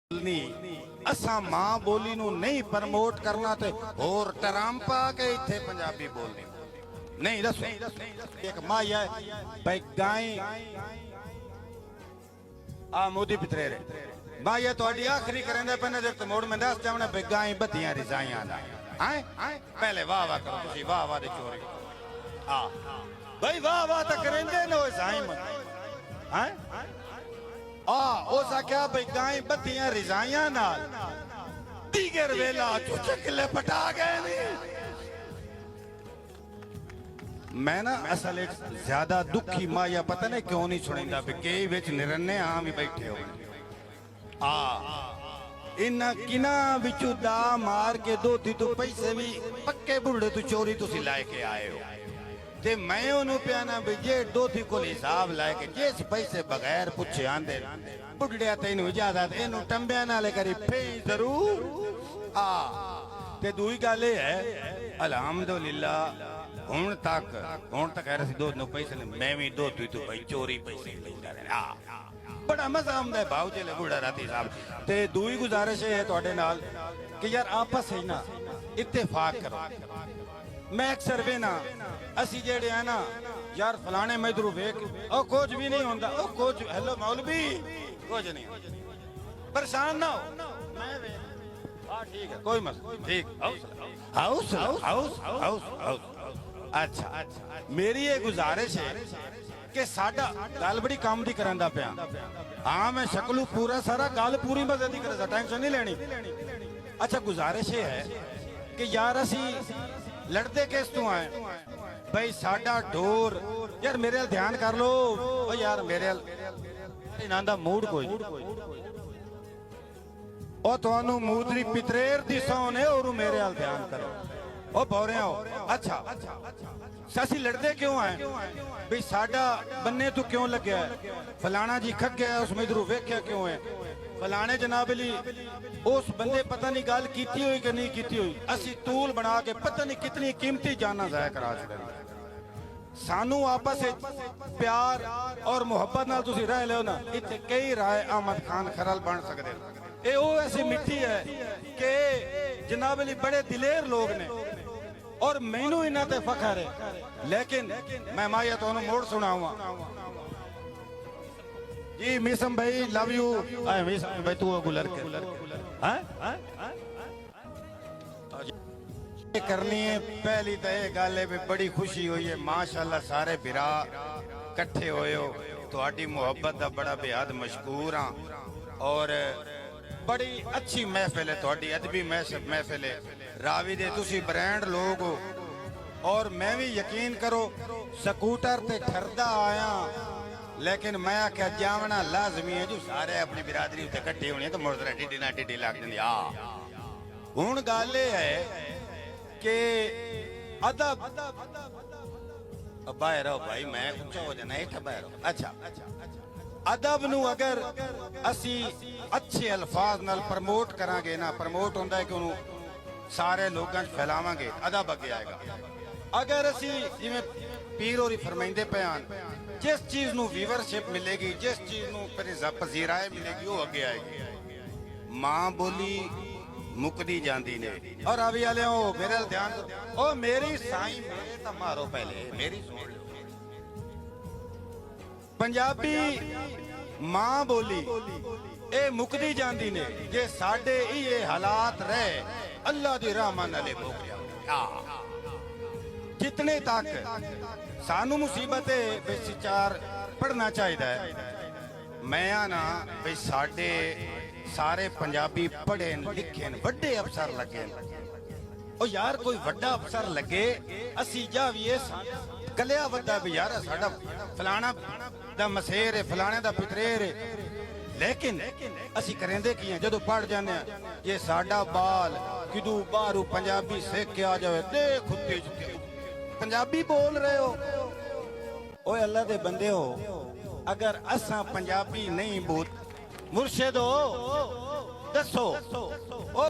असा मां बोली नू नहीं प्रमोट करना ते होर टराम पा के इत्थे पंजाबी बोलनी नहीं। दसो एक मां है भाई गाय आ मोदी पितरे मां ये थोड़ी आखिरी करेंदे पने दे मोड़ में दस जावने भाई गाय बत्तियां रिजाइयां दा हैं पहले वाह वाह करो तुसी वाह वाह दे चोरी आ भाई वाह वाह तो करेंदे नो साईं हैं उस आख्या भाई गाय बत्तियां रिजाइयां नाल दीगर वेला चुचकले पटा गए नहीं। मैं ना असल ज्यादा दुखी मां या पता नहीं क्यों नहीं सुनिंदा भी कई विच निरन्ने आम ही बैठे हो इन्ना किना विचू दा मार के दोती तू पैसे भी पक्के बुढ़े तू चोरी तुसी लाके आए हो ते मैं उन्होंने प्याना भी जे दोती को हिसाब लाके जिस पैसे बगैर पुछे आंदे बुढ़िया तेन ज्यादा इनू टंबिया नाले करी फे जरूर ते दूई गल है अलहमदुलिल्लाह हुण तक दो पैसे मैं भी दो तू भाई चोरी पैसे बड़ा मजा आंदा है भाव चले बुढ़ा राती साहब ते दूई गुजारिश है तुहाडे नाल कि यार आपस ही ना इत्तेफाक करो। मैं अक्सर वे ना असी जेड़े है ना यार फलाने मैं इधरों वेख ओ कुछ भी नहीं होंदा ओ कुछ हेलो मौलवी कुछ नहीं परेशान ना हो मैं वे हां ठीक है कोई मसला ठीक हाउस हाउस हाउस हाउस अच्छा मेरी ये गुजारिश है कि साडा गल बड़ी काम दी करंदा पिया हां मैं शक्लू पूरा सारा गल पूरी मजे दी करदा टेंशन नहीं लेनी। अच्छा गुजारिश ये है कि यार असी लड़ते किस तू आए भाई साडा डोर यार मेरे ध्यान कर लो ओ यार मेरे इन्हां दा मूड कोई ओ तुहानू मूदरी पितरेर दी सौन है और मेरे हाल ध्यान करो ओ भौरे हो। अच्छा असी लड़ते क्यों आए भाई साडा बन्ने तू क्यों लगे फलाना जी खक गया उसमें इधरों वेख्या क्यों है फलाने जनाब अली उस बंदे पता नहीं गल कीती हुई कि नहीं कीती हुई असी तूल बना के पता नहीं कितनी कीमती जाना जाया करा छड़े सानू आपस प्यार और मोहब्बत नाल तुसी रह लियो ना इत्थे कई राय अहमद खान खरल बन सकदे ए ओ ऐसी मिट्टी है कि जनाब अली बड़े दिलेर लोग ने और मैनू इन्हां ते फखर है लेकिन मैं माया तुहानू मोड़ सुनावा जी मिसम भाई लव यू मिसम भाई तू गुलर के करनी है पहली तो यह गल है बड़ी खुशी हुई है माशाल्लाह सारे बिरा कट्ठे होए हो तुहाडी मोहब्बत का बड़ा बेहद मशकूर हाँ और बड़ी अच्छी महफिल है तुहाडी अदबी महफिल है रावी दे तुसी ब्रांड लोग हो और मैं भी यकीन करो स्कूटर ते ठरदा आया लेकिन मैं आख्या जावना लाजमी है जो सारे अपनी बिरादरी उत्ते कट्ठे होने तो मुड़दे टिड्डी ना टिड्डी लग जांदी हुण गल है कि अदब बाहर आओ भाई मैं ऊंचा हो जाना इत्थे बाहर आओ। अच्छा अदब नू अगर असी अच्छे अल्फाज नाल प्रमोट करांगे ना प्रमोट होंदा है कि उन्होंने सारे लोगों फैलावांगे अदब अगे आएगा। अगर असी जिवें पीर होरी फरमाइंदे पयान जिस चीज नू व्यूवरशिप मिलेगी जिस चीज नू पजीराए मिलेगी वो अगे आएगी। मां बोली मुकदी जांदी ने और अभी वाले मेरे ध्यान ओ मेरी साईं मेरे तो मारो पहले मेरी सुन पंजाबी मां बोली ए मुकदी जांदी ने जे साडे ये हालात रहे अल्लाह दी रहमत नाल मुक जाओ जितने तक सानू मुसीबत है चार पढ़ना चाहिए। मैं ना भाई साडे सारे पंजाबी पढ़े लिखे बड़े अफसर लगे ओ यार कोई बड़ा अफसर लगे असी जा भी कलिया वड्डा भी यार साडा फलाना दा मसेर है फलाने दा पितरेर है लेकिन असी करेंदे की हैं जदों पढ़ जाने ये साडा बाल किदू बाहरों पंजाबी सीख के आ जाए देख खुत्ते पंजाबी बोल रहे हो ओए अल्लाह दे बंदे हो अगर असा पंजाबी नहीं बोल मुर्शिद हो दसो